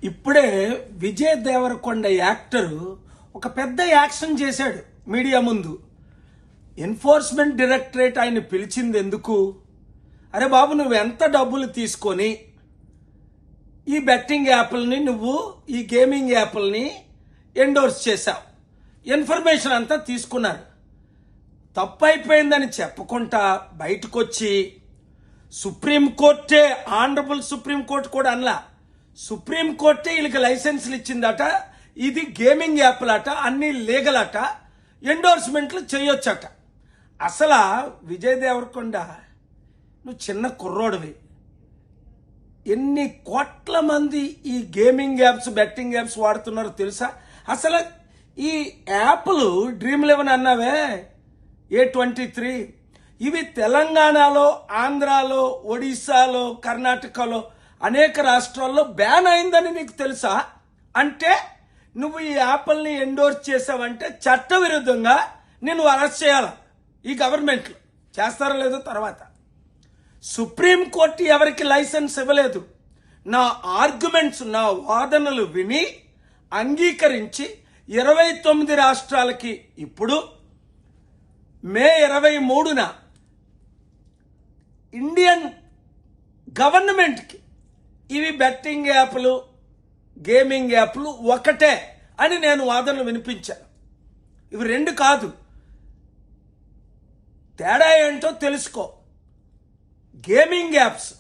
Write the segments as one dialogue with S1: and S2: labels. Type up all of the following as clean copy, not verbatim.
S1: ఇప్పుడే విజయ్ దేవరకొండ యాక్టరు ఒక పెద్ద యాక్షన్ చేశాడు మీడియా ముందు. ఎన్ఫోర్స్మెంట్ డైరెక్టరేట్ ఆయన పిలిచింది ఎందుకు? అరే బాబు, నువ్వు ఎంత డబ్బులు తీసుకొని ఈ బెట్టింగ్ యాప్లని, నువ్వు ఈ గేమింగ్ యాప్లని ఎండోర్స్ చేశావు, ఇన్ఫర్మేషన్ అంతా తీసుకున్నారు. తప్పైపోయిందని చెప్పకుండా బయటకు వచ్చి సుప్రీంకోర్టే, ఆనరబుల్ సుప్రీంకోర్టు కూడా అనలా, సుప్రీంకోర్టే వీళ్ళకి లైసెన్సులు ఇచ్చిందట, ఇది గేమింగ్ యాప్లట, అన్ని లీగల్ అట, ఎండోర్స్మెంట్లు చేయొచ్చట. అసలు విజయ్ దేవరకొండ, నువ్వు చిన్న కుర్రోడివి, ఎన్ని కోట్ల మంది ఈ గేమింగ్ యాప్స్, బెట్టింగ్ యాప్స్ వాడుతున్నారో తెలుసా? అసలు ఈ యాప్లు డ్రీమ్11 అన్నావే, A23, ఇవి తెలంగాణలో, ఆంధ్రాలో, ఒడిశాలో, కర్ణాటకలో అనేక రాష్ట్రాల్లో బ్యాన్ అయిందని నీకు తెలుసా? అంటే నువ్వు ఈ యాప్ల్ని ఎండోర్స్ చేసావంటే చట్టవిరుద్ధంగా నిన్ను అరెస్ట్ చేయాలి ఈ గవర్నమెంట్లు. చేస్తారో లేదో తర్వాత. సుప్రీంకోర్టు ఎవరికి లైసెన్స్ ఇవ్వలేదు. నా ఆర్గ్యుమెంట్స్, నా వాదనలు విని అంగీకరించి 29 రాష్ట్రాలకి ఇప్పుడు మే 23న ఇండియన్ గవర్నమెంట్కి ఇవి బెట్టింగ్ యాప్లు, గేమింగ్ యాప్లు ఒకటే అని నేను వాదనలు వినిపించాను. ఇవి రెండు కాదు, తేడా ఏంటో తెలుసుకో. Gaming apps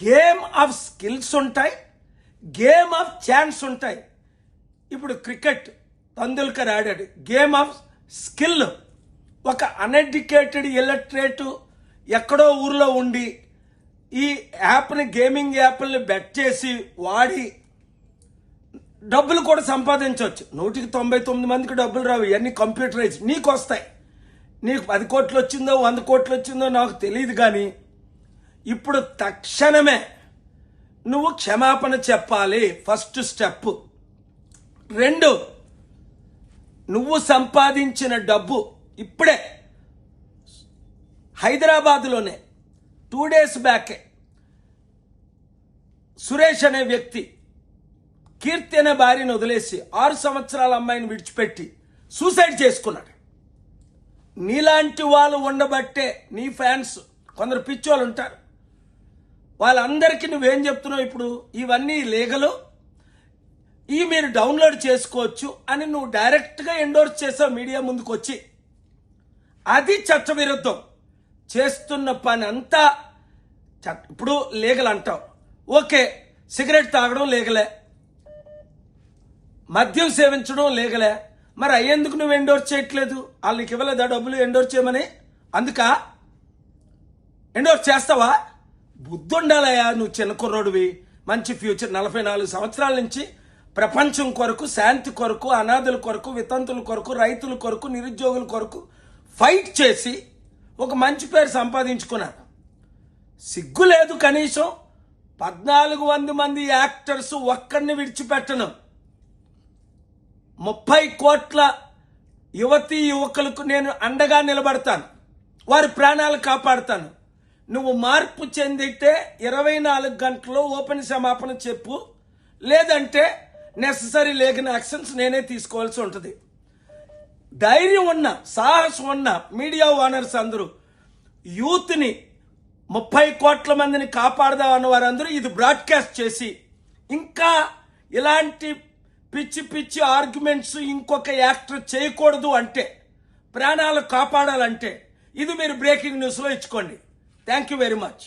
S1: game of skills ఉంటాయి, గేమ్ ఆఫ్ ఛాన్స్ ఉంటాయి. ఇప్పుడు క్రికెట్ తందుల్కర్ ఆడాడు, గేమ్ ఆఫ్ స్కిల్. ఒక అన్ఎడ్యుకేటెడ్ ఇల్లటరేట్ ఎక్కడో ఊర్లో ఉండి ఈ యాప్ని, గేమింగ్ యాప్ని బెట్ చేసి వాడి డబ్బులు కూడా సంపాదించవచ్చు. 199 మందికి డబ్బులు రావు, ఇవన్నీ కంప్యూటరైజ్. నీకు వస్తాయి. నీకు 10 కోట్లు వచ్చిందో 100 కోట్లు వచ్చిందో నాకు తెలియదు, కానీ ఇప్పుడు తక్షణమే నువ్వు క్షమాపణ చెప్పాలి. First step. 2, నువ్వు సంపాదించిన డబ్బు ఇప్పుడే హైదరాబాద్లోనే 2 days బ్యాకే సురేష్ అనే వ్యక్తి కీర్తి అనే భార్యను వదిలేసి 6 సంవత్సరాల అమ్మాయిని విడిచిపెట్టి సూసైడ్ చేసుకున్నాడు. నీలాంటి వాళ్ళు ఉండబట్టే, నీ ఫ్యాన్స్ కొందరు పిచ్చోళ్ళు ఉంటారు, వాళ్ళందరికీ నువ్వేం చెప్తున్నావు? ఇప్పుడు ఇవన్నీ లీగలు, ఇవి మీరు డౌన్లోడ్ చేసుకోవచ్చు అని నువ్వు డైరెక్ట్గా ఎండోర్స్ చేసావు మీడియా ముందుకు వచ్చి. అది చట్టవిరుద్ధం. చేస్తున్న పని అంతా ఇప్పుడు లీగల్ అంటావు. ఓకే, సిగరెట్ తాగడం లీగలే, మద్యం సేవించడం లీగలే, మరి అయ్యేందుకు నువ్వు ఎండోర్స్ చేయట్లేదు? వాళ్ళకి ఇవ్వలేదా డబ్బులు ఎండోర్స్ చేయమని? అందుక ఎండోర్స్ చేస్తావా? బుద్ధి ఉండాలయా, నువ్వు చిన్న కుర్రోడివి, మంచి ఫ్యూచర్. 44 సంవత్సరాల నుంచి ప్రపంచం కొరకు, శాంతి కొరకు, అనాథుల కొరకు, వితంతుల కొరకు, రైతుల కొరకు, నిరుద్యోగుల కొరకు ఫైట్ చేసి ఒక మంచి పేరు సంపాదించుకున్నారు. సిగ్గు లేదు కనీసం? 1400 మంది యాక్టర్స్ ఒక్కడిని విడిచిపెట్టను. 30 కోట్ల యువతీ యువకులకు నేను అండగా నిలబడతాను, వారి ప్రాణాలు కాపాడుతాను. నువ్వు మార్పు చెందితే 24 గంటల్లో ఓపెన్ క్షమాపణ చెప్పు, లేదంటే నెససరీ లీగల్ యాక్షన్స్ నేనే తీసుకోవాల్సి ఉంటుంది. ధైర్యం ఉన్న, సాహసం ఉన్న మీడియా ఓనర్స్ అందరూ యూత్ని, 30 కోట్ల మందిని కాపాడదాం అన్న వారందరూ ఇది బ్రాడ్కాస్ట్ చేసి, ఇంకా ఇలాంటి పిచ్చి పిచ్చి ఆర్గ్యుమెంట్స్ ఇంకొక యాక్టర్ చేయకూడదు అంటే, ప్రాణాలు కాపాడాలంటే ఇది మీరు బ్రేకింగ్ న్యూస్లో ఇచ్చుకోండి. Thank you very much.